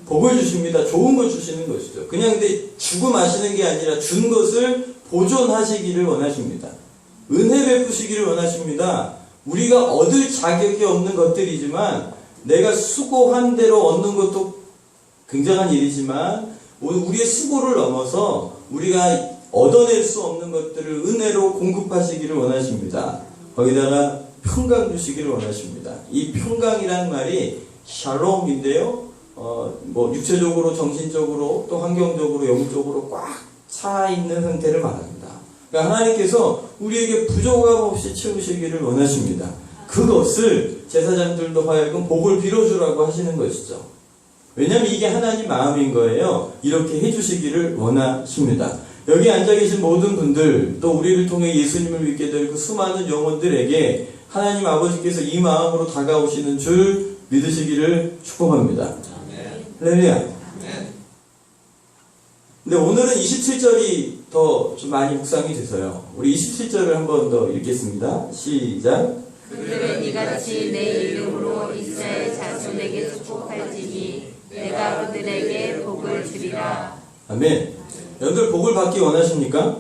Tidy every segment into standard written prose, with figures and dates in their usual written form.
복을 주십니다. 좋은 걸 주시는 것이죠. 그냥 근데 주고 마시는 게 아니라 준 것을 보존하시기를 원하십니다. 은혜 베푸시기를 원하십니다. 우리가 얻을 자격이 없는 것들이지만 내가 수고한 대로 얻는 것도 굉장한 일이지만 우리의 수고를 넘어서 우리가 얻어낼 수 없는 것들을 은혜로 공급하시기를 원하십니다. 거기다가 평강 주시기를 원하십니다. 이 평강이란 말이 샬롬인데요. 뭐 육체적으로, 정신적으로, 또 환경적으로, 영적으로 꽉 차 있는 상태를 말합니다. 그러니까 하나님께서 우리에게 부족함 없이 채우시기를 원하십니다. 그것을 제사장들도 하여금 복을 빌어주라고 하시는 것이죠. 왜냐하면 이게 하나님 마음인 거예요. 이렇게 해주시기를 원하십니다. 여기 앉아 계신 모든 분들, 또 우리를 통해 예수님을 믿게 될 그 수많은 영혼들에게 하나님 아버지께서 이 마음으로 다가오시는 줄 믿으시기를 축복합니다. 할렐루야. 근데 오늘은 27절이 더 좀 많이 묵상이 돼서요. 우리 27절을 한 번 더 읽겠습니다. 시작. 그들은 이같이 내 이름으로 이스라엘 자손에게 축복할지니 내가 그들에게 복을 주리라. 아멘. 여러분들 복을 받기 원하십니까?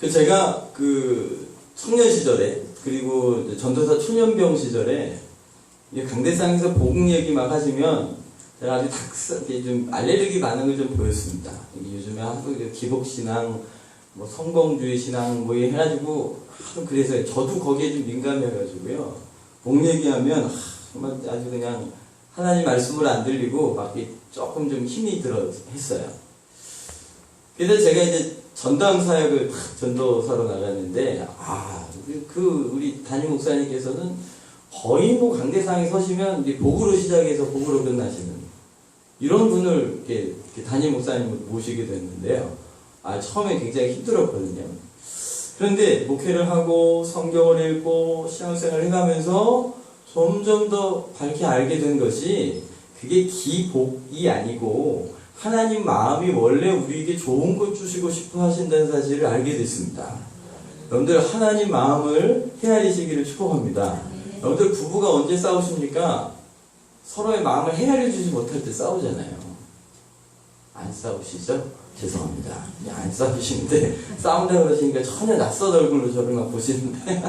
제가 청년 시절에, 그리고 전도사 초년병 시절에 강대상에서 복음 얘기 막 하시면 제가 아주 좀 알레르기 반응을 좀 보였습니다. 요즘에 하도 기복신앙, 뭐 성공주의 신앙 뭐 해가지고 하도 그래서 저도 거기에 좀 민감해가지고요. 복 얘기하면 정말 아주 그냥 하나님 말씀을 안 들리고 막 조금 좀 힘이 들어 했어요. 그래서 제가 이제 전담 사역을 전도사로 나갔는데 우리 담임 목사님께서는 거의 뭐 강대상에 서시면 이제 복으로 시작해서 복으로 끝나시는 이런 분을 이렇게 담임 목사님을 모시게 됐는데요. 처음에 굉장히 힘들었거든요. 그런데 목회를 하고 성경을 읽고 신앙생활을 해가면서 점점 더 밝게 알게 된 것이 그게 기복이 아니고 하나님 마음이 원래 우리에게 좋은 것 주시고 싶어 하신다는 사실을 알게 됐습니다. 여러분들 하나님 마음을 헤아리시기를 축복합니다. 여러분들 부부가 언제 싸우십니까? 서로의 마음을 헤아려 주지 못할 때 싸우잖아요. 안 싸우시죠? 죄송합니다. 안 싸우시는데 싸운다고 그러시니까 전혀 낯선 얼굴로 저를 막 보시는데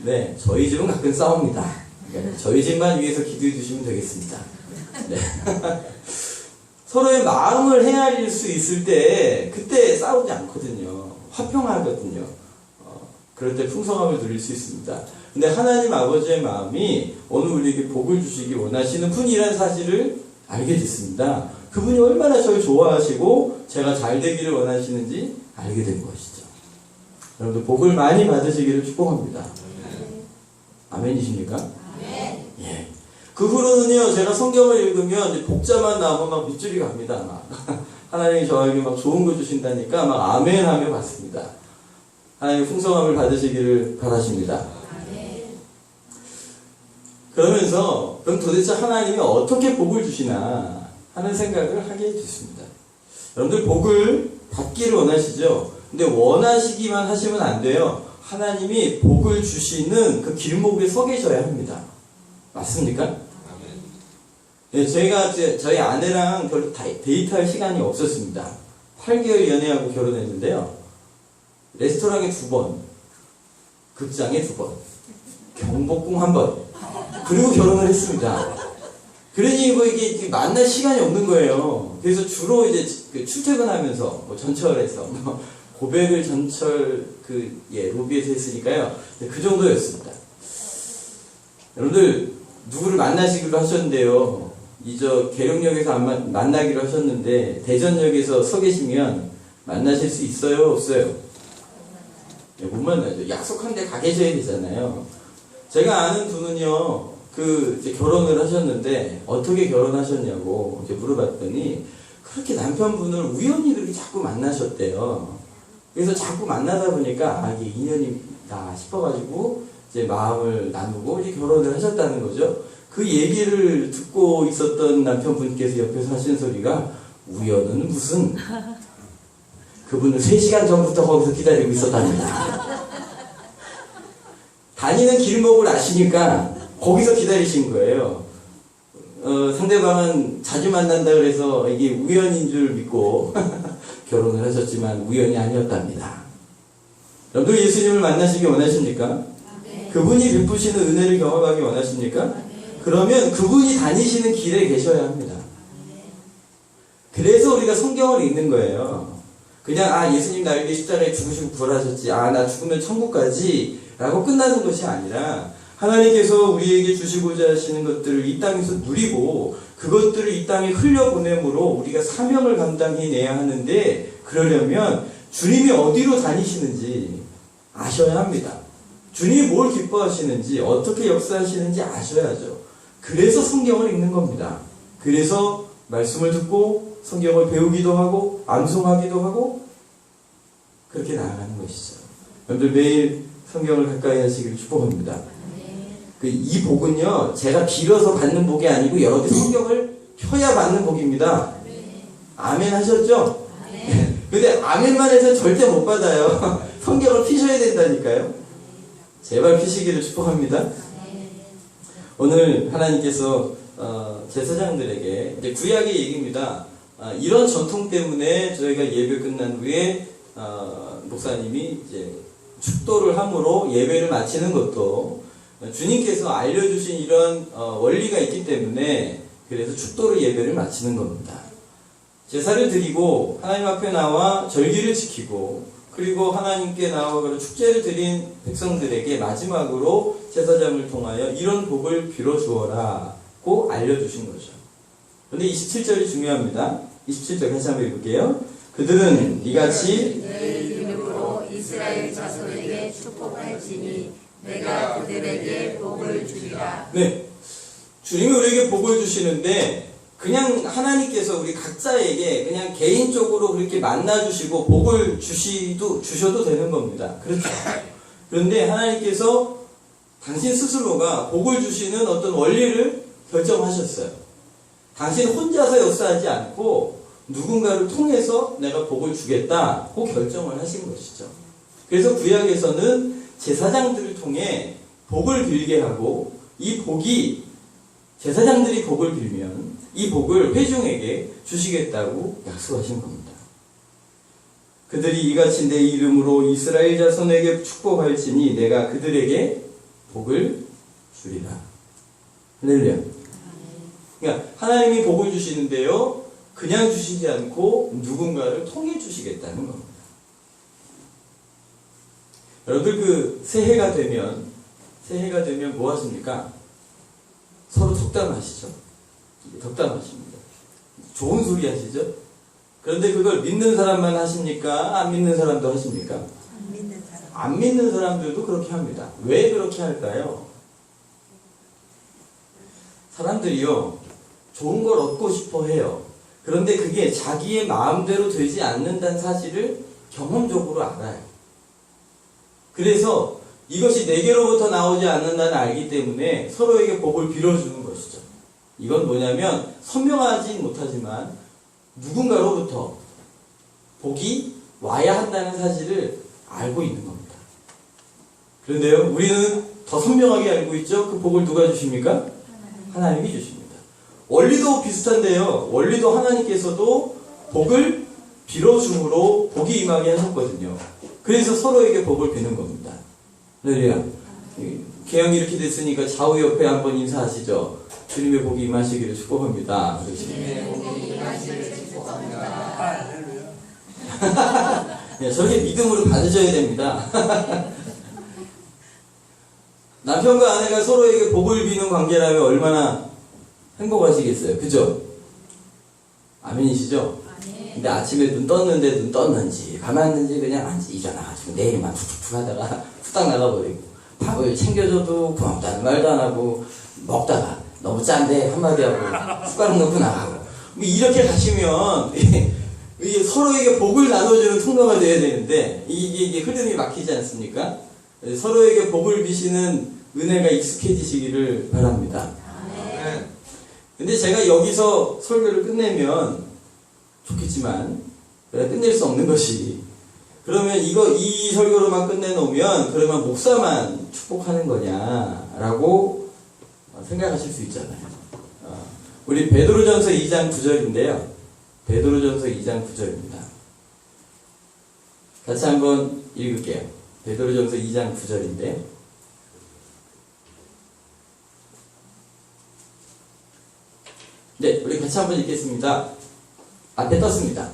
네, 저희 집은 가끔 싸웁니다. 그러니까 저희 집만 위해서 기도해 주시면 되겠습니다. 네. 서로의 마음을 헤아릴 수 있을 때 그때 싸우지 않거든요. 화평하거든요. 그럴 때 풍성함을 누릴 수 있습니다. 근데 하나님 아버지의 마음이 오늘 우리에게 복을 주시기 원하시는 분이라는 사실을 알게 됐습니다. 그분이 얼마나 저를 좋아하시고 제가 잘 되기를 원하시는지 알게 된 것이죠. 여러분들 복을 많이 받으시기를 축복합니다. 아멘이십니까? 예. 그 후로는요, 제가 성경을 읽으면 이제 복자만 나오면 막 밑줄이 갑니다. 막. 하나님이 저에게 막 좋은 거 주신다니까 막 아멘 하며 받습니다. 하나님 풍성함을 받으시기를 바라십니다. 그러면서 그럼 도대체 하나님이 어떻게 복을 주시나 하는 생각을 하게 됐습니다. 여러분들 복을 받기를 원하시죠? 근데 원하시기만 하시면 안 돼요. 하나님이 복을 주시는 그 길목에 서 계셔야 합니다. 맞습니까? 네, 저희 아내랑 별로 데이트할 시간이 없었습니다. 8개월 연애하고 결혼했는데요. 레스토랑에 2번, 극장에 2번, 경복궁 1번, 그리고 결혼을 했습니다. 그러니 이게 만날 시간이 없는 거예요. 그래서 주로 이제 출퇴근하면서 전철에서 고백을 전철 로비에서 했으니까요. 그 정도였습니다. 여러분들 누구를 만나시기로 하셨는데요. 계룡역에서 만나기로 하셨는데 대전역에서 서 계시면 만나실 수 있어요? 없어요? 못 만나죠. 약속한 데 가 계셔야 되잖아요. 제가 아는 분은요, 이제 결혼을 하셨는데, 어떻게 결혼하셨냐고 이제 물어봤더니, 그렇게 남편분을 우연히 그렇게 자꾸 만나셨대요. 그래서 자꾸 만나다 보니까, 이게 인연이다 싶어가지고, 이제 마음을 나누고, 이제 결혼을 하셨다는 거죠. 그 얘기를 듣고 있었던 남편분께서 옆에서 하시는 소리가, 우연은 무슨, 그분은 3시간 전부터 거기서 기다리고 있었답니다. 다니는 길목을 아시니까 거기서 기다리신 거예요. 상대방은 자주 만난다 그래서 이게 우연인 줄 믿고 결혼을 하셨지만 우연이 아니었답니다. 여러분들 예수님을 만나시기 원하십니까? 그분이 베푸시는 은혜를 경험하기 원하십니까? 그러면 그분이 다니시는 길에 계셔야 합니다. 그래서 우리가 성경을 읽는 거예요. 그냥 예수님 나에게 십자가에 죽으시고 부활하셨지, 나 죽으면 천국 가지 라고 끝나는 것이 아니라 하나님께서 우리에게 주시고자 하시는 것들을 이 땅에서 누리고 그것들을 이 땅에 흘려보내므로 우리가 사명을 감당해내야 하는데, 그러려면 주님이 어디로 다니시는지 아셔야 합니다. 주님이 뭘 기뻐하시는지, 어떻게 역사하시는지 아셔야죠. 그래서 성경을 읽는 겁니다. 그래서 말씀을 듣고 성경을 배우기도 하고 암송하기도 하고 그렇게 나아가는 것이죠. 여러분들 매일 성경을 가까이 하시기를 축복합니다. 이 복은요, 제가 빌어서 받는 복이 아니고 여러분이 성경을 펴야 받는 복입니다. 아멘 하셨죠? 근데 아멘만 해서 절대 못 받아요. 성경을 피셔야 된다니까요. 제발 피시기를 축복합니다. 오늘 하나님께서 제사장들에게, 이제 구약의 얘기입니다. 이런 전통 때문에 저희가 예배 끝난 후에 목사님이 이제 축도를 함으로 예배를 마치는 것도 주님께서 알려주신 이런 원리가 있기 때문에, 그래서 축도로 예배를 마치는 겁니다. 제사를 드리고 하나님 앞에 나와 절기를 지키고 그리고 하나님께 나와 축제를 드린 백성들에게 마지막으로 제사장을 통하여 이런 복을 빌어주어라고 알려주신 거죠. 그런데 27절이 중요합니다. 27절 같이 한번 읽을게요. 그들은 이같이 내 이름으로 이스라엘 자손에게 축복할지니 내가 그들에게 복을 주리라. 네, 주님이 우리에게 복을 주시는데 그냥 하나님께서 우리 각자에게 그냥 개인적으로 그렇게 만나주시고 복을 주셔도 되는 겁니다. 그렇죠. 그런데 하나님께서 당신 스스로가 복을 주시는 어떤 원리를 결정하셨어요. 당신 혼자서 역사하지 않고 누군가를 통해서 내가 복을 주겠다고 결정을 하신 것이죠. 그래서 구약에서는 제사장들을 통해 복을 빌게 하고, 이 복이 제사장들이 복을 빌면 이 복을 회중에게 주시겠다고 약속하신 겁니다. 그들이 이같이 내 이름으로 이스라엘 자손에게 축복할지니 내가 그들에게 복을 주리라. 할렐루야. 그러니까 하나님이 복을 주시는데요, 그냥 주시지 않고 누군가를 통해 주시겠다는 겁니다. 여러분들 새해가 되면 뭐 하십니까? 서로 덕담하시죠. 덕담하십니다. 좋은 소리 하시죠. 그런데 그걸 믿는 사람만 하십니까? 안 믿는 사람도 하십니까? 안 믿는 사람. 안 믿는 사람들도 그렇게 합니다. 왜 그렇게 할까요? 사람들이요, 좋은 걸 얻고 싶어 해요. 그런데 그게 자기의 마음대로 되지 않는다는 사실을 경험적으로 알아요. 그래서 이것이 내게로부터 나오지 않는다는 알기 때문에 서로에게 복을 빌어주는 것이죠. 이건 뭐냐면 선명하지 못하지만 누군가로부터 복이 와야 한다는 사실을 알고 있는 겁니다. 그런데요, 우리는 더 선명하게 알고 있죠. 그 복을 누가 주십니까? 하나님이 주십니다. 원리도 비슷한데요, 원리도 하나님께서도 복을 빌어줌으로 복이 임하게 하셨거든요. 그래서 서로에게 복을 비는 겁니다. 할렐루야. 개혁이 이렇게 됐으니까 좌우 옆에 한번 인사하시죠. 주님의 복이 임하시기를 축복합니다. 주님의 복이 임하시기를 축복합니다. 네, 저렇게 믿음으로 받으셔야 됩니다. 남편과 아내가 서로에게 복을 비는 관계라면 얼마나 행복하시겠어요. 그죠? 아멘이시죠? 근데 아침에 눈 떴는데 눈 떴는지 감았는지 그냥 일어나가지고 내일만 툭툭툭 하다가 후딱 나가버리고, 밥을 챙겨줘도 고맙다는 말도 안 하고, 먹다가 너무 짠데 한마디 하고 숟가락 넣고 나가고, 뭐 이렇게 가시면 이게 서로에게 복을 나눠주는 통로가 돼야 되는데 이게 흐름이 막히지 않습니까? 서로에게 복을 비시는 은혜가 익숙해지시기를 바랍니다. 근데 제가 여기서 설교를 끝내면 좋겠지만 끝낼 수 없는 것이, 그러면 이 설교로만 끝내놓으면 그러면 목사만 축복하는 거냐라고 생각하실 수 있잖아요. 우리 베드로전서 2장 9절인데요. 베드로전서 2장 9절입니다. 같이 한번 읽을게요. 베드로전서 2장 9절인데요. 네, 우리 같이 한번 읽겠습니다. 앞에 떴습니다.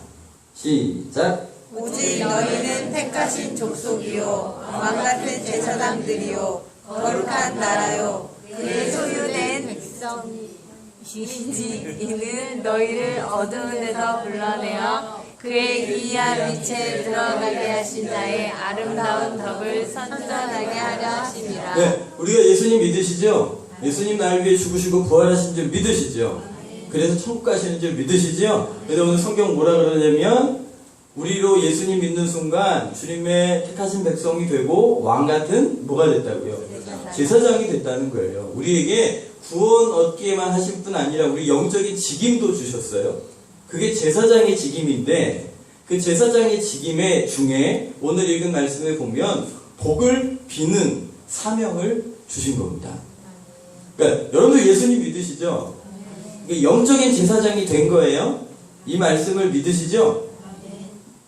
시작. 오직 너희는 택하신 족속이요 왕같은 제사장들이요 거룩한 나라요 그의 소유된 백성이시니 이는 너희를 어두운데서 불러내어 그의 기이한 빛에 들어가게 하신 자의 아름다운 덕을 선전하게 하려 하심이라. 네, 우리가 예수님 믿으시죠? 예수님 나를 위해 죽으시고 부활하신 줄 믿으시죠? 그래서 천국 가시는 줄 믿으시죠? 그래서 오늘 성경 뭐라 그러냐면 우리로 예수님 믿는 순간 주님의 택하신 백성이 되고 왕같은 뭐가 됐다고요? 제사장이 됐다는 거예요. 우리에게 구원 얻기에만 하신 뿐 아니라 우리 영적인 직임도 주셨어요. 그게 제사장의 직임인데 그 제사장의 직임의 중에 오늘 읽은 말씀에 보면 복을 비는 사명을 주신 겁니다. 그러니까 여러분들 예수님 믿으시죠? 그러니까 영적인 제사장이 된 거예요. 이 말씀을 믿으시죠?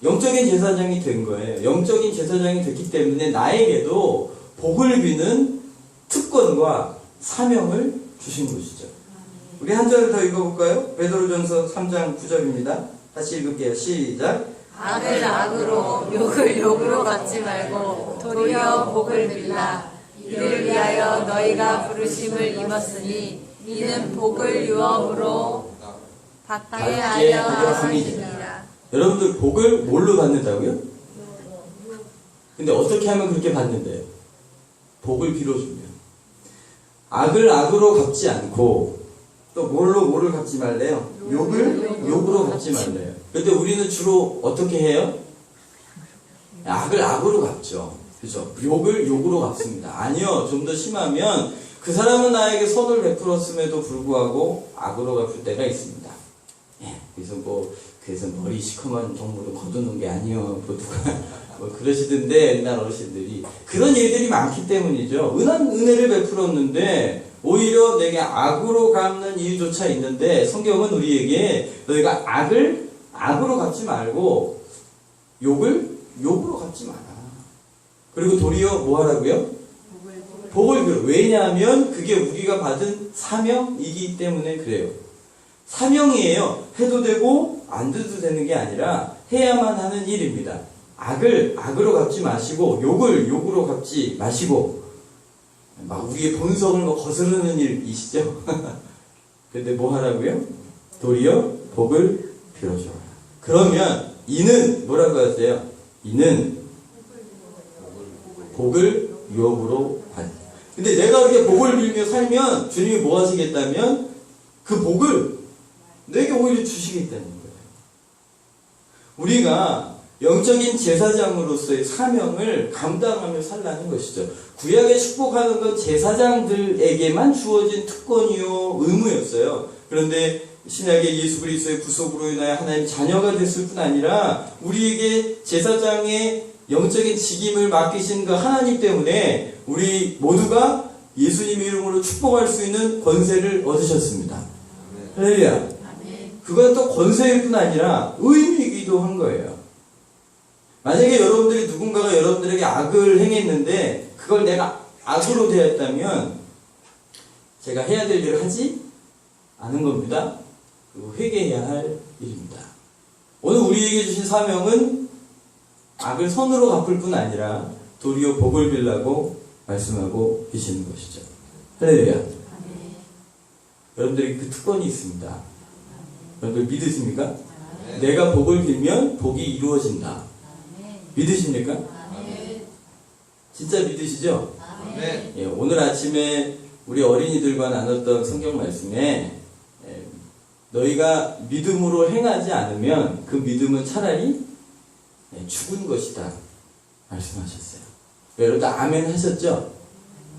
영적인 제사장이 된 거예요. 영적인 제사장이 됐기 때문에 나에게도 복을 비는 특권과 사명을 주신 것이죠. 우리 한 절을 더 읽어볼까요? 베드로전서 3장 9절입니다. 다시 읽을게요. 시작. 악을 악으로 욕을 욕으로 갚지 말고 도리어 복을 빌라. 이를 위하여 너희가 부르심을 입었으니 이는 복을 유업으로 받게 하려 하심이라. 여러분들 복을 뭘로 받는다고요? 근데 어떻게 하면 그렇게 받는데요? 복을 빌어주면 악을 악으로 갚지 않고 또 뭐를 갚지 말래요? 욕을 욕으로 갚지 말래요. 그런데 우리는 주로 어떻게 해요? 악을 악으로 갚죠. 그죠? 욕을 욕으로 갚습니다. 아니요, 좀 더 심하면 그 사람은 나에게 선을 베풀었음에도 불구하고 악으로 갚을 때가 있습니다. 예, 그래서 머리 시커먼 동물을 거두는 게 아니요. 누가 뭐 그러시던데 옛날 어르신들이 그런 일들이 많기 때문이죠. 은혜를 베풀었는데 오히려 내게 악으로 갚는 일조차 있는데 성경은 우리에게 너희가 악을 악으로 갚지 말고 욕을 욕으로 갚지 마라. 그리고 도리어 뭐 하라고요? 복을 빌어. 왜냐하면 그게 우리가 받은 사명이기 때문에 그래요. 사명이에요. 해도 되고 안 해도 되는 게 아니라 해야만 하는 일입니다. 악을 악으로 갚지 마시고 욕을 욕으로 갚지 마시고 막 우리의 본성을 거스르는 일이시죠. 근데 뭐 하라고요? 도리어 복을 빌어줘라. 그러면 이는 뭐라고 하세요? 이는 복을 유업으로 받는다. 근데 내가 이렇게 복을 빌며 살면 주님이 뭐 하시겠다면 그 복을 내게 오히려 주시겠다는 거예요. 우리가 영적인 제사장으로서의 사명을 감당하며 살라는 것이죠. 구약에 축복하는 건 제사장들에게만 주어진 특권이요 의무였어요. 그런데 신약의 예수 그리스도의 구속으로 인하여 하나님 자녀가 됐을 뿐 아니라 우리에게 제사장의 영적인 직임을 맡기신 그 하나님 때문에 우리 모두가 예수님 이름으로 축복할 수 있는 권세를 얻으셨습니다. 할렐루야. 그건 또 권세일 뿐 아니라 의미이기도 한 거예요. 만약에 여러분들이 누군가가 여러분들에게 악을 행했는데 그걸 내가 악으로 대했다면 제가 해야 될 일을 하지 않은 겁니다. 그리고 회개해야 할 일입니다. 오늘 우리에게 주신 사명은 악을 선으로 갚을 뿐 아니라 도리어 복을 빌라고 말씀하고 계시는 것이죠. 할렐루야. 여러분들에게 그 특권이 있습니다. 여러분들 믿으십니까? 내가 복을 빌면 복이 이루어진다. 믿으십니까? 진짜 믿으시죠? 예, 오늘 아침에 우리 어린이들과 나눴던 성경 말씀에 너희가 믿음으로 행하지 않으면 그 믿음은 차라리 죽은 것이다 말씀하셨어요. 여러분들 아멘 하셨죠?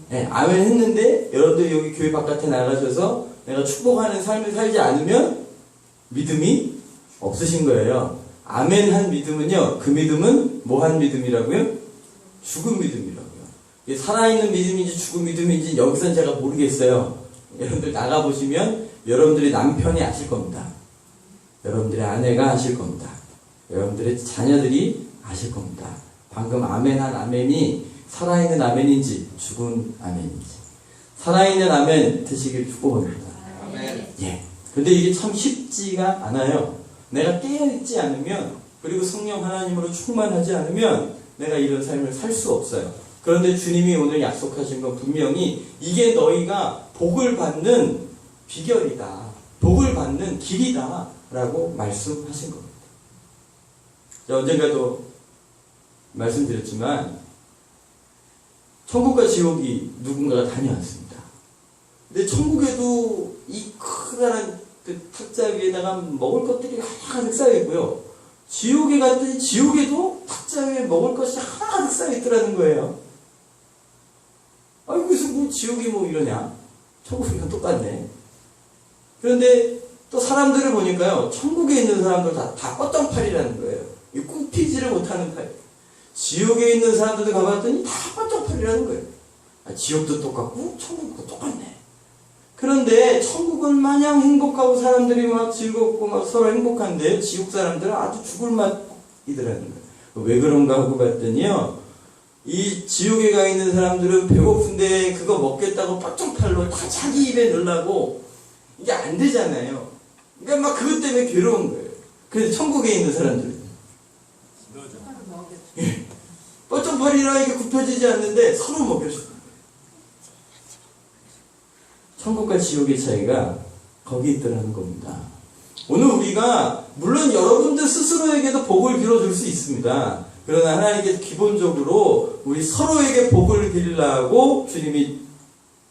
네, 아멘 했는데 여러분들 여기 교회 바깥에 나가셔서 내가 축복하는 삶을 살지 않으면 믿음이 없으신 거예요. 아멘 한 믿음은요, 그 믿음은 뭐 한 믿음이라고요? 죽은 믿음이라고요. 이게 살아있는 믿음인지 죽은 믿음인지 여기선 제가 모르겠어요. 여러분들 나가보시면 여러분들이 남편이 아실 겁니다. 여러분들의 아내가 아실 겁니다. 여러분들의 자녀들이 아실 겁니다. 방금 아멘한 아멘이 살아있는 아멘인지 죽은 아멘인지. 살아있는 아멘 되시길 축복합니다. 아멘. 예. 근데 이게 참 쉽지가 않아요. 내가 깨어있지 않으면, 그리고 성령 하나님으로 충만하지 않으면 내가 이런 삶을 살 수 없어요. 그런데 주님이 오늘 약속하신 건 분명히 이게 너희가 복을 받는 비결이다. 복을 받는 길이다. 라고 말씀하신 겁니다. 언젠가도 말씀드렸지만 천국과 지옥이 누군가가 다녀왔습니다. 근데 천국에도 이 커다란 그 탁자 위에다가 먹을 것들이 하나가득 쌓여있고요. 지옥에 갔더니 지옥에도 탁자 위에 먹을 것이 하나가득 쌓여있더라는 거예요. 아니 그래서 뭐 지옥이 뭐 이러냐? 천국이랑 똑같네. 그런데 또 사람들을 보니까요, 천국에 있는 사람들 다 뻗정팔이라는 거예요. 굽히지를 못하는 팔. 지옥에 있는 사람들도 가봤더니 다 뻗정팔이라는 거예요. 지옥도 똑같고 천국도 똑같네. 그런데 천국은 마냥 행복하고 사람들이 막 즐겁고 막 서로 행복한데 지옥 사람들은 아주 죽을 맛이더라는 거예요. 왜 그런가 하고 봤더니요, 이 지옥에 가 있는 사람들은 배고픈데 그거 먹겠다고 뻗정팔로 다 자기 입에 넣으려고 이게 안 되잖아요. 그러니까 막 그것 때문에 괴로운 거예요. 그래서 천국에 있는 사람들은 뻗정팔이라 이게 굽혀지지 않는데 서로 먹여주는 거예요. 천국과 지옥의 차이가 거기 있더라는 겁니다. 오늘 우리가 물론 여러분들 스스로에게도 복을 빌어줄 수 있습니다. 그러나 하나님께서 기본적으로 우리 서로에게 복을 빌라고 주님이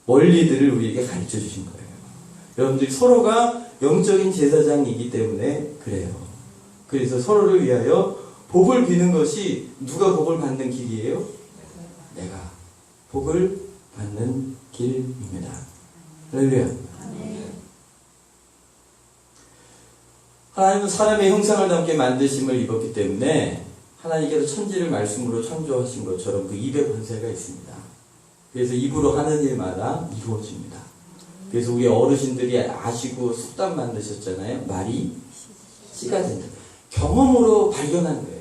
원리들을 우리에게 가르쳐 주신 거예요. 여러분들이 서로가 영적인 제사장이기 때문에 그래요. 그래서 서로를 위하여 복을 비는 것이 누가 복을 받는 길이에요? 내가 복을 받는 길입니다. 할렐루야. 하나님은 사람의 형상을 담게 만드심을 입었기 때문에 하나님께서 천지를 말씀으로 창조하신 것처럼 그 입의 권세가 있습니다. 그래서 입으로 하는 일마다 이루어집니다. 그래서 우리 어르신들이 아시고 속담 만드셨잖아요. 말이 씨가 된다. 경험으로 발견한 거예요.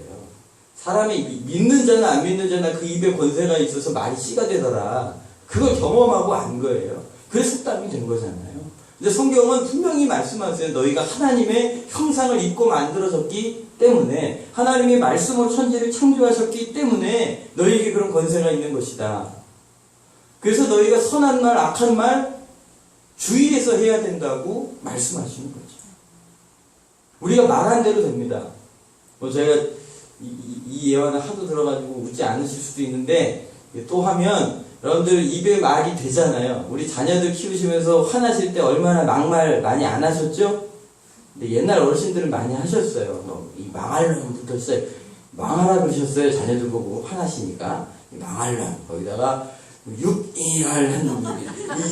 사람이 믿는 자나 안 믿는 자나 그 입에 권세가 있어서 말이 씨가 되더라. 그걸 경험하고 안 거예요. 그래서 속담이 된 거잖아요. 근데 성경은 분명히 말씀하세요. 너희가 하나님의 형상을 입고 만들어졌기 때문에, 하나님의 말씀으로 천지를 창조하셨기 때문에 너희에게 그런 권세가 있는 것이다. 그래서 너희가 선한 말, 악한 말 주의해서 해야 된다고 말씀하시는 거죠. 우리가 말한 대로 됩니다. 제가 이 예화는 하도 들어가지고 웃지 않으실 수도 있는데 또 하면 여러분들 입에 말이 되잖아요. 우리 자녀들 키우시면서 화나실 때 얼마나 막말 많이 안 하셨죠? 근데 옛날 어르신들은 많이 하셨어요. 이 망할 놈부터 했어요. 망하라 그러셨어요. 자녀들 보고 화나시니까. 망할 놈. 거기다가 육이할 놈.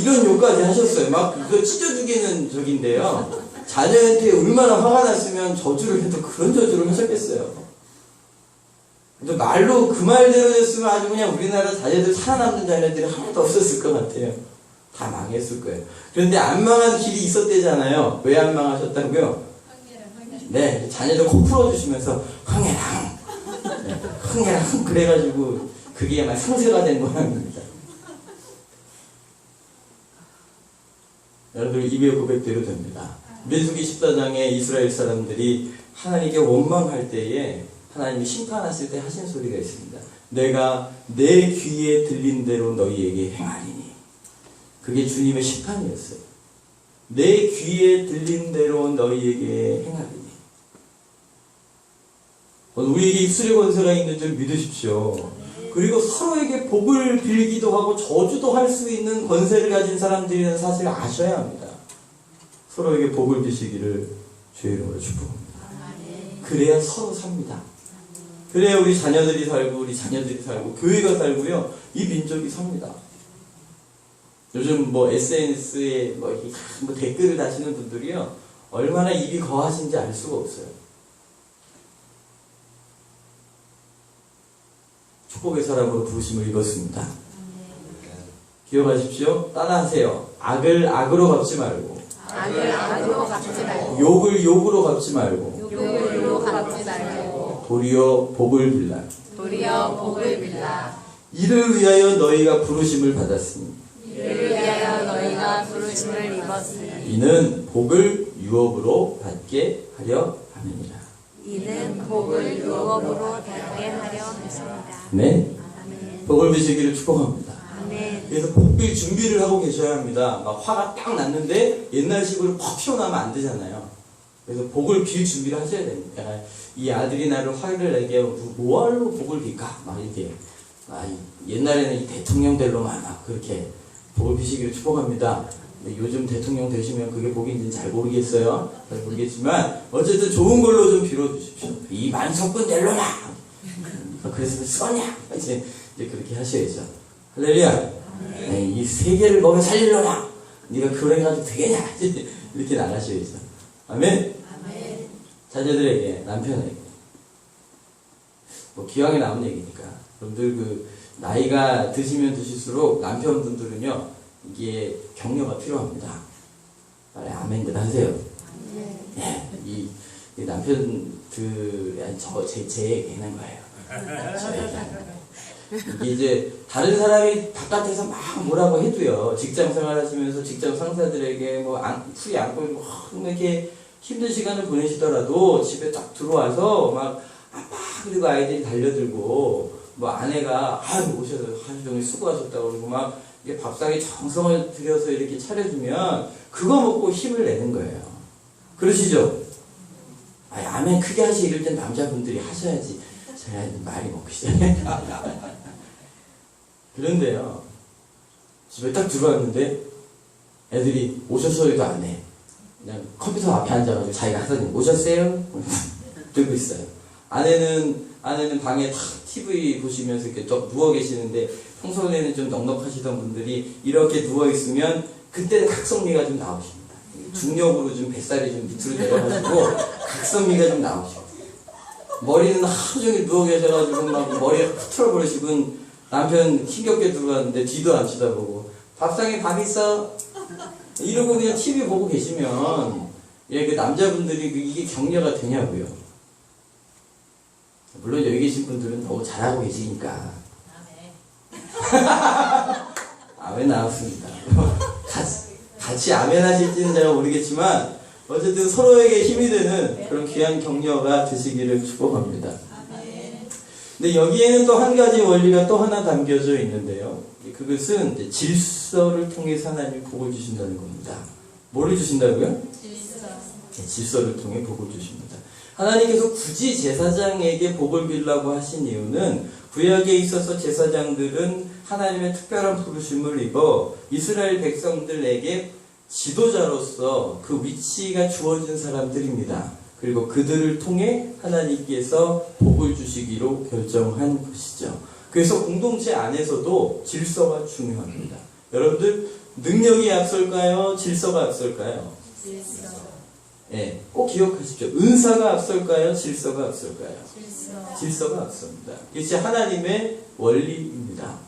이런 욕까지 하셨어요. 막 그거 찢어 죽이는 적인데요. 자녀한테 얼마나 화가 났으면 저주를 해도 그런 저주를 하셨겠어요. 근데 말로 그 말대로 했으면 아주 그냥 우리나라 자녀들 살아남는 자녀들이 하나도 없었을 것 같아요. 다 망했을 거예요. 그런데 안 망한 길이 있었대잖아요. 왜 안 망하셨다고요? 네, 자녀들 코 풀어주시면서 흥해랑 네, 흥해랑 그래가지고 그게 막 상세가 된 모양입니다. 여러분들 입의 고백대로 됩니다. 민수기 14장에 이스라엘 사람들이 하나님께 원망할 때에 하나님이 심판하실 때 하신 소리가 있습니다. 내가 내 귀에 들린 대로 너희에게 행하리니. 그게 주님의 심판이었어요. 내 귀에 들린 대로 너희에게 행하리니. 우리에게 입술의 권세가 있는 줄 믿으십시오. 그리고 서로에게 복을 빌기도 하고 저주도 할 수 있는 권세를 가진 사람들이라는 사실을 아셔야 합니다. 서로에게 복을 비시기를 주의 이름으로 축복합니다. 그래야 서로 삽니다. 그래야 우리 자녀들이 살고 우리 자녀들이 살고 교회가 살고요, 이 민족이 삽니다. 요즘 뭐 SNS에 뭐 댓글을 다시는 분들이요, 얼마나 입이 거하신지 알 수가 없어요. 축복의 사람으로 부르심을 입었습니다. 기억하십시오. 따라하세요. 악을 악으로 갚지 말고 악을 악으로 갚지 말고 욕을 욕으로 갚지 말고 욕을 욕으로 갚지 말고 도리어 복을 빌라. 도리어 복을 빌라. 이를 위하여 너희가 부르심을 받았으니 이를 위하여 너희가 부르심을 입었으니 이는 복을 유업으로 받게 하려 함이니라. 이는 복을 유업으로 받게 하려 하십니다. 네, 아멘. 복을 비시기를 축복합니다. 아멘. 그래서 복빌 준비를 하고 계셔야 합니다. 막 화가 딱 났는데 옛날식으로 퍽 튀어나오면 안 되잖아요. 그래서 복을 빌 준비를 하셔야 됩니다. 이 아들이 나를 화를 내게 뭐하러 복을 빌까? 막 이렇게. 옛날에는 이 대통령 될 놈아 막 그렇게 복을 비시기를 축복합니다. 근데 요즘 대통령 되시면 그게 복인지는 잘 모르겠어요. 잘 모르겠지만 어쨌든 좋은 걸로 좀 빌어주십시오. 이 만석군 될 놈아! 그래서 써냐? 이제 그렇게 하셔야죠. 할렐루야! 네, 이 세계를 먹여 살릴려나? 네가 그걸 해가지고 되겠냐? 이렇게 나가셔야죠. 아멘? 아멘. 자녀들에게, 남편에게. 뭐 기왕에 나온 얘기니까. 여러분들 그 나이가 드시면 드실수록 남편분들은요, 이게 격려가 필요합니다. 빨리 아멘들 하세요. 예, 이 남편 제 얘기 하는 거예요. 저 얘기. 이게 이제 다른 사람이 바깥에서 막 뭐라고 해도요, 직장 생활하시면서 직장 상사들에게 뭐 풀이 안고 이렇게 힘든 시간을 보내시더라도 집에 딱 들어와서 막 아빠 그리고 아이들이 달려들고 뭐 아내가 오셔서 하루 종일 수고하셨다고 그러고 막 이게 밥상에 정성을 들여서 이렇게 차려주면 그거 먹고 힘을 내는 거예요. 그러시죠? 아멘 크게 하시 이럴 땐 남자분들이 하셔야지. 제가 말이 먹기 시작해. 그런데요, 집에 딱 들어왔는데 애들이 오셨어요도 안 해. 그냥 컴퓨터 앞에 앉아가지고 자기가 하더니 오셨어요? 들고 있어요. 아내는 방에 탁 TV 보시면서 이렇게 누워 계시는데 평소에는 좀 넉넉하시던 분들이 이렇게 누워 있으면 그때는 각성미가 좀 나오십니다. 중력으로 좀 뱃살이 좀 밑으로 내려가지고 각성미가 좀 나오시고 머리는 하루 종일 누워 계셔가지고 막 머리에 흐트러 버리시고 남편 힘겹게 들어왔는데 뒤도 안 쳐다보고 밥상에 밥 있어? 이러고 그냥 TV 보고 계시면 그 남자분들이 이게 격려가 되냐고요. 물론 여기 계신 분들은 너무 잘하고 계시니까 아멘 나왔습니다. 같이 아멘 하실지는 제가 모르겠지만 어쨌든 서로에게 힘이 되는 그런 귀한 격려가 되시기를 축복합니다. 근데 여기에는 또 한 가지 원리가 또 하나 담겨져 있는데요. 그것은 이제 질서를 통해서 하나님이 복을 주신다는 겁니다. 뭐를 주신다고요? 질서. 네, 질서를 통해 복을 주십니다. 하나님께서 굳이 제사장에게 복을 빌라고 하신 이유는 구약에 있어서 제사장들은 하나님의 특별한 부르심을 입어 이스라엘 백성들에게 지도자로서 그 위치가 주어진 사람들입니다. 그리고 그들을 통해 하나님께서 복을 주시기로 결정한 것이죠. 그래서 공동체 안에서도 질서가 중요합니다. 여러분들 능력이 앞설까요? 질서가 앞설까요? 질서. 네, 꼭 기억하십시오. 은사가 앞설까요? 질서가 앞설까요? 질서가 앞섭니다. 이것이 하나님의 원리입니다.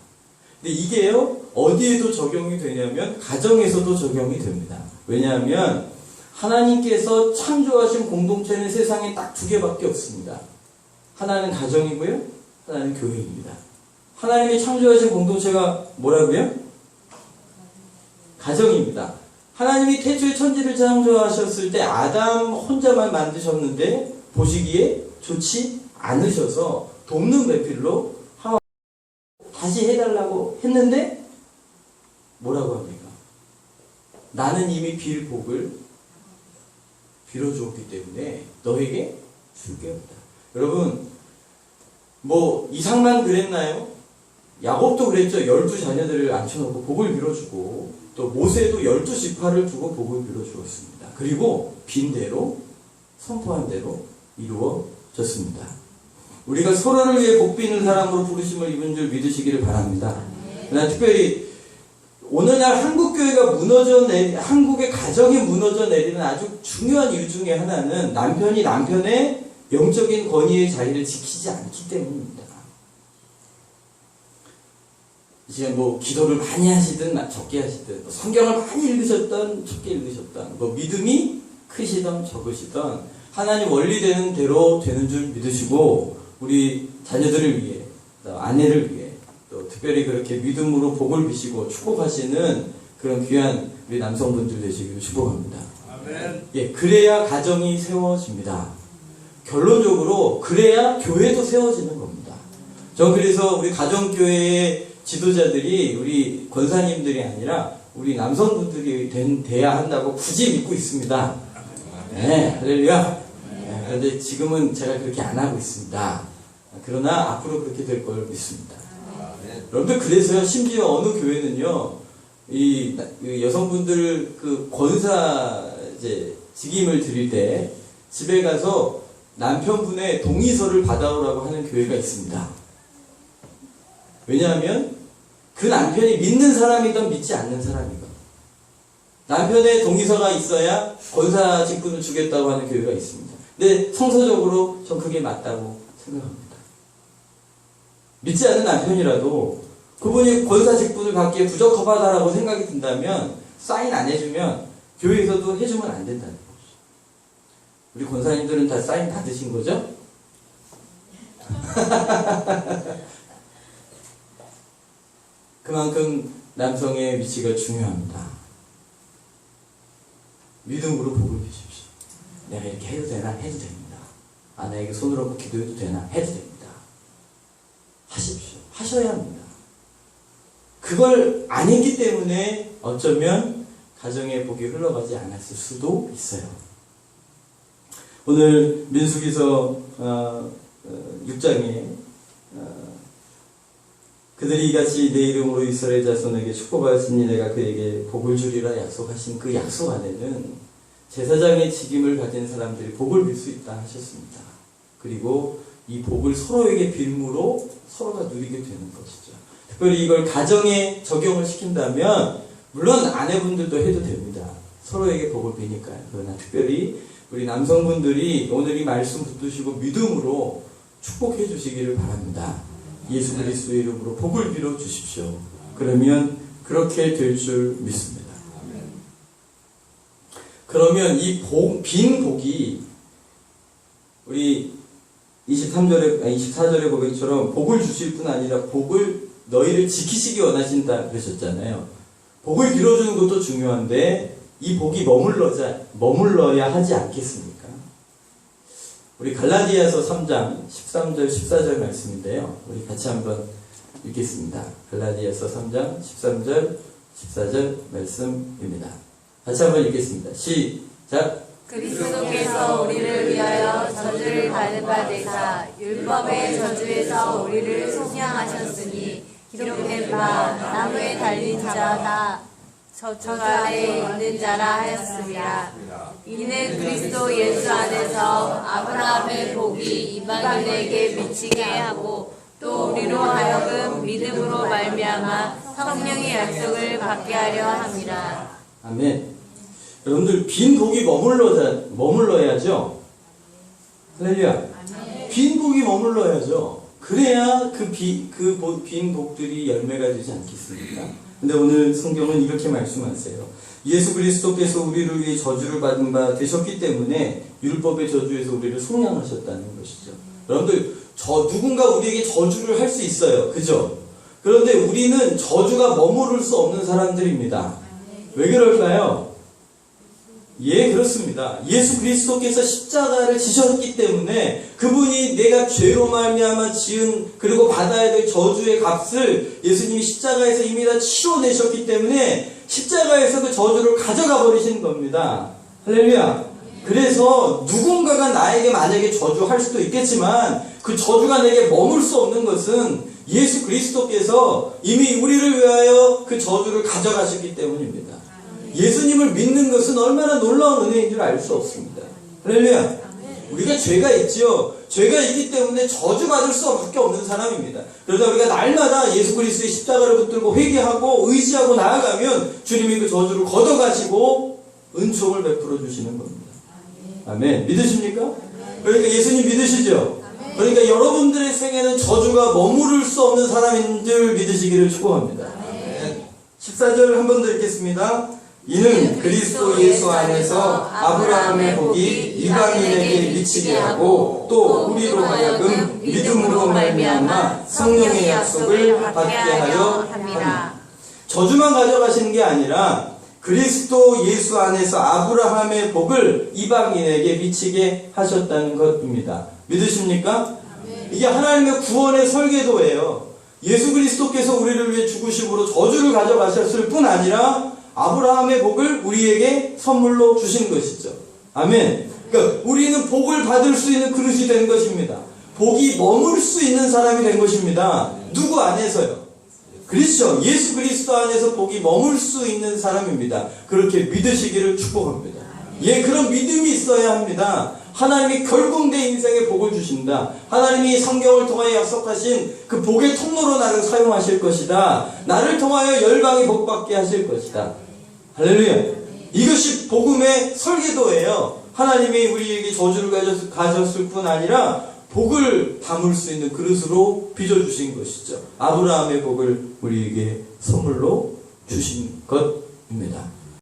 근데 이게요, 어디에도 적용이 되냐면 가정에서도 적용이 됩니다. 왜냐하면 하나님께서 창조하신 공동체는 세상에 딱 두 개밖에 없습니다. 하나는 가정이고요, 하나는 교회입니다. 하나님이 창조하신 공동체가 뭐라고요? 가정입니다. 하나님이 태초에 천지를 창조하셨을 때 아담 혼자만 만드셨는데 보시기에 좋지 않으셔서 돕는 배필로 하와 다시 해달라고 했는데 뭐라고 합니까? 나는 이미 빌 복을 빌어주었기 때문에 너에게 줄게 없다. 여러분 뭐 이상만 그랬나요? 야곱도 그랬죠. 12자녀들을 앉혀놓고 복을 빌어주고 또 모세도 12지파를 두고 복을 빌어주었습니다. 그리고 빈 대로 선포한 대로 이루어졌습니다. 우리가 서로를 위해 복 비는 사람으로 부르심을 입은 줄 믿으시기를 바랍니다. 난 특별히 오늘날 한국의 가정이 무너져 내리는 아주 중요한 이유 중에 하나는 남편이 남편의 영적인 권위의 자리를 지키지 않기 때문입니다. 지금 뭐 기도를 많이 하시든 적게 하시든, 성경을 많이 읽으셨던 적게 읽으셨던, 뭐 믿음이 크시던 적으시던 하나님 원리되는 대로 되는 줄 믿으시고 우리 자녀들을 위해, 또 아내를 위해, 또 특별히 그렇게 믿음으로 복을 비시고 축복하시는 그런 귀한 우리 남성분들 되시기를 축복합니다. 아멘. 예, 그래야 가정이 세워집니다. 결론적으로 그래야 교회도 세워지는 겁니다. 전 그래서 우리 가정교회의 지도자들이 우리 권사님들이 아니라 우리 남성분들이 돼야 한다고 굳이 믿고 있습니다. 네, 할렐루야. 네, 그런데 지금은 제가 그렇게 안 하고 있습니다. 그러나 앞으로 그렇게 될 걸 믿습니다. 여러분들, 그래서요, 심지어 어느 교회는요, 이 여성분들 그 권사 이제 직임을 드릴 때 집에 가서 남편분의 동의서를 받아오라고 하는 교회가 있습니다. 왜냐하면 그 남편이 믿는 사람이든 믿지 않는 사람이든 남편의 동의서가 있어야 권사 직분을 주겠다고 하는 교회가 있습니다. 근데 성서적으로 전 그게 맞다고 생각합니다. 믿지 않는 남편이라도 그분이 권사 직분을 받기에 부적합하다라고 생각이 든다면 사인 안 해주면 교회에서도 해주면 안 된다는 거죠. 우리 권사님들은 다 사인 받으신 거죠? 그만큼 남성의 위치가 중요합니다. 믿음으로 복을 비십시오. 내가 이렇게 해도 되나? 해도 됩니다. 아내에게 손을 얹고 기도해도 되나? 해도 됩니다. 하십시오. 하셔야 합니다. 그걸 안 했기 때문에 어쩌면 가정의 복이 흘러가지 않았을 수도 있어요. 오늘 민수기서 6장에 그들이 이같이 내 이름으로 이스라엘 자손에게 축복하였으니 내가 그에게 복을 주리라 약속하신 그 약속 안에는 제사장의 직임을 가진 사람들이 복을 빌 수 있다 하셨습니다. 그리고 이 복을 서로에게 빌므로 서로가 누리게 되는 것이죠. 특별히 이걸 가정에 적용을 시킨다면 물론 아내분들도 해도 됩니다. 서로에게 복을 비니까요. 그러나 특별히 우리 남성분들이 오늘 이 말씀 붙드시고 믿음으로 축복해 주시기를 바랍니다. 예수 그리스도의 이름으로 복을 빌어 주십시오. 그러면 그렇게 될 줄 믿습니다. 그러면 이 빈 복이 우리 24절의 고백처럼 복을 주실 뿐 아니라 복을 너희를 지키시기 원하신다 그러셨잖아요. 복을 빌어주는 것도 중요한데 이 복이 머물러야 하지 않겠습니까? 우리 갈라디아서 3장 13절 14절 말씀인데요. 우리 같이 한번 읽겠습니다. 갈라디아서 3장 13절 14절 말씀입니다. 같이 한번 읽겠습니다. 시작. 그리스도께서 우리를 위하여 저주를 받은 바 되사 율법의 저주에서 우리를 속량하셨으니 기록된 바 나무에 달린 자다 저주 아래 있는 자라 하였습니다. 이는 그리스도 예수 안에서 아브라함의 복이 이방인에게 미치게 하고 또 우리로 하여금 믿음으로 말미암아 성령의 약속을 받게 하려 함이라. 아멘. 여러분들 빈 복이 머물러야죠. 할렐루야. 빈 복이 머물러야죠. 그래야 빈 복들이 열매가 되지 않겠습니까? 근데 오늘 성경은 이렇게 말씀하세요. 예수 그리스도께서 우리를 위해 저주를 받은 바 되셨기 때문에 율법의 저주에서 우리를 속량하셨다는 것이죠. 여러분들 누군가 우리에게 저주를 할 수 있어요. 그죠? 그런데 우리는 저주가 머무를 수 없는 사람들입니다. 왜 그럴까요? 예, 그렇습니다. 예수 그리스도께서 십자가를 지셨기 때문에 그분이 내가 죄로 말미암아 지은 그리고 받아야 될 저주의 값을 예수님이 십자가에서 이미 다 치러내셨기 때문에 십자가에서 그 저주를 가져가 버리신 겁니다. 할렐루야. 그래서 누군가가 나에게 만약에 저주할 수도 있겠지만 그 저주가 내게 머물 수 없는 것은 예수 그리스도께서 이미 우리를 위하여 그 저주를 가져가셨기 때문입니다. 예수님을 믿는 것은 얼마나 놀라운 은혜인 줄 알 수 없습니다. 할렐루야. 우리가 죄가 있지요. 죄가 있기 때문에 저주받을 수밖에 없는 사람입니다. 그러다 우리가 날마다 예수 그리스도의 십자가를 붙들고 회개하고 의지하고 나아가면 주님이 그 저주를 걷어가시고 은총을 베풀어 주시는 겁니다. 아멘. 믿으십니까? 그러니까 예수님 믿으시죠? 그러니까 여러분들의 생에는 저주가 머무를 수 없는 사람인 줄 믿으시기를 축복합니다. 14절 한 번 더 읽겠습니다. 이는 그리스도 예수 안에서 아브라함의 복이 이방인에게 미치게 하고 또 우리로 하여금 믿음으로 말미암아 성령의 약속을 받게 하려 함이라. 저주만 가져가시는 게 아니라 그리스도 예수 안에서 아브라함의 복을 이방인에게 미치게 하셨다는 것입니다. 믿으십니까? 이게 하나님의 구원의 설계도예요. 예수 그리스도께서 우리를 위해 죽으심으로 저주를 가져가셨을 뿐 아니라 아브라함의 복을 우리에게 선물로 주신 것이죠. 아멘. 그러니까 우리는 복을 받을 수 있는 그릇이 된 것입니다. 복이 머물 수 있는 사람이 된 것입니다. 누구 안에서요? 그렇죠. 예수 그리스도 안에서 복이 머물 수 있는 사람입니다. 그렇게 믿으시기를 축복합니다. 예, 그런 믿음이 있어야 합니다. 하나님이 결국 내 인생에 복을 주신다. 하나님이 성경을 통하여 약속하신 그 복의 통로로 나를 사용하실 것이다. 나를 통하여 열방이 복받게 하실 것이다. 할렐루야. 이것이 복음의 설계도예요. 하나님이 우리에게 저주를 가졌을 뿐 아니라 복을 담을 수 있는 그릇으로 빚어주신 것이죠. 아브라함의 복을 우리에게 선물로 주신 것입니다.